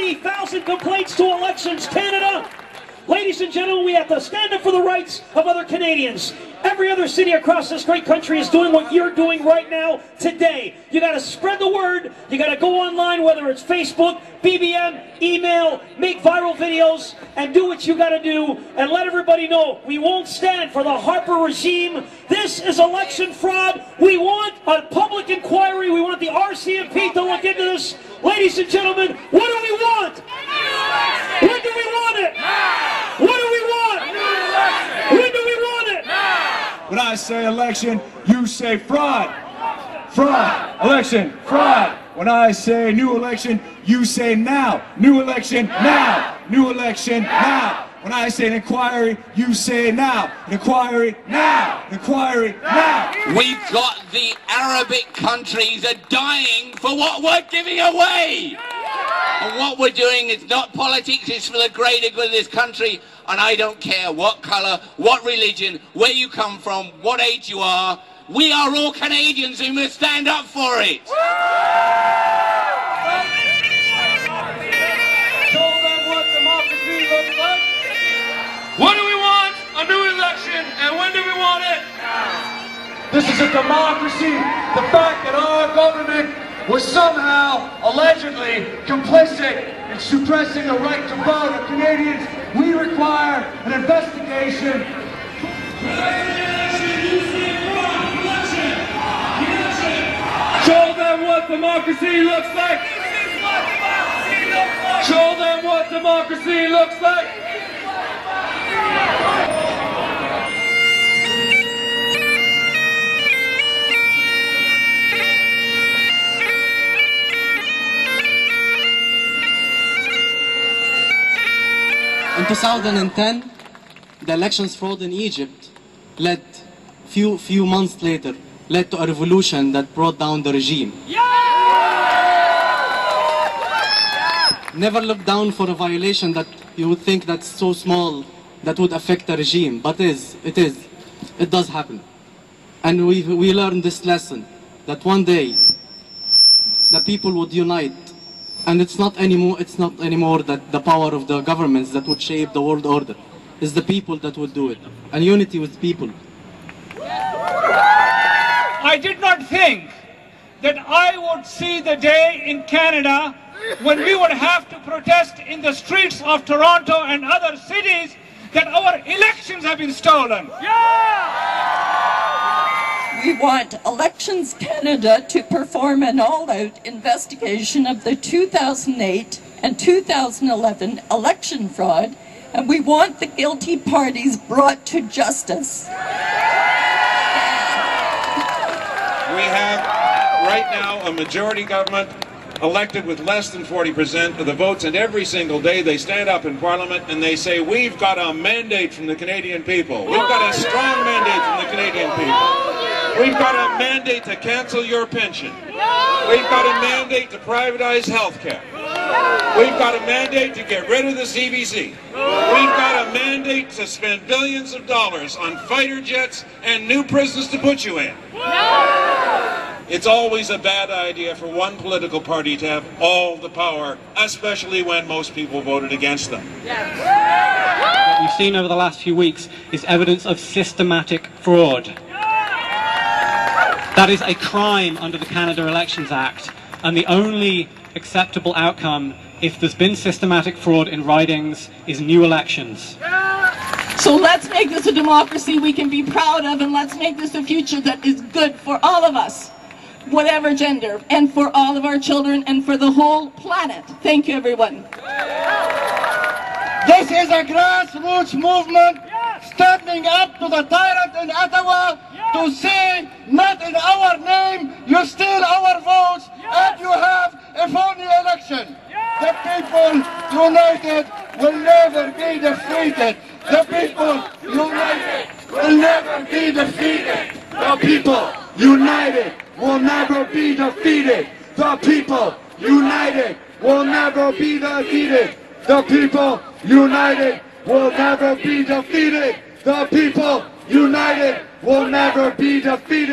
30,000 complaints to Elections Canada. Ladies and gentlemen, we have to stand up for the rights of other Canadians. Every other city across this great country is doing what you're doing right now, today. You got to spread the word. You got to go online, whether it's Facebook, BBM, email, make viral videos, and do what you got to do, and let everybody know we won't stand for the Harper regime. This is election fraud. We want a public inquiry. We want the RCMP to look into this. Ladies and gentlemen, what do we want? When do we want it? What do we want? When do we want it? When I say election, you say fraud. Fraud. Election. Fraud. When I say new election, you say now. New election now. New election now. When I say an inquiry, you say now. An inquiry now. An inquiry now. We've got the Arabic countries are dying for what we're giving away. And what we're doing is not politics, it's for the greater good of this country. And I don't care what colour, what religion, where you come from, what age you are. We are all Canadians who must stand up for it. Show them what democracy looks like. What do we want? A new election. And when do we want it? This is a democracy. The fact that our government was somehow, allegedly, complicit in suppressing the right to vote of Canadians, we require an investigation. Show them what democracy looks like. Show them what democracy looks like. In 2010, the elections fraud in Egypt led, few months later, led to a revolution that brought down the regime. Never look down for a violation that you would think that's so small that would affect the regime, but it does happen. And we learned this lesson, that one day the people would unite. And it's not anymore that the power of the governments that would shape the world order. It's the people that would do it. And unity with people. I did not think that I would see the day in Canada when we would have to protest in the streets of Toronto and other cities that our elections have been stolen. We want Elections Canada to perform an all-out investigation of the 2008 and 2011 election fraud, and we want the guilty parties brought to justice. We have right now a majority government elected with less than 40% of the votes, and every single day they stand up in Parliament and they say, we've got a mandate from the Canadian people. We've got a strong mandate from the Canadian people. We've got a mandate to cancel your pension. We've got a mandate to privatize health care. We've got a mandate to get rid of the CBC. We've got a mandate to spend billions of dollars on fighter jets and new prisons to put you in. It's always a bad idea for one political party to have all the power, especially when most people voted against them. What we've seen over the last few weeks is evidence of systematic fraud. That is a crime under the Canada Elections Act, and the only acceptable outcome, if there's been systematic fraud in ridings, is new elections. So let's make this a democracy we can be proud of, and let's make this a future that is good for all of us, whatever gender, and for all of our children, and for the whole planet. Thank you, everyone. This is a grassroots movement standing up to the tyrant in Ottawa to say, not in our name, you steal our votes, and you have a phony election. The people united will never be defeated. The people united will never be defeated. The people united will never be defeated. The people united will never be defeated. The people united will never be defeated. The people united will never be defeated.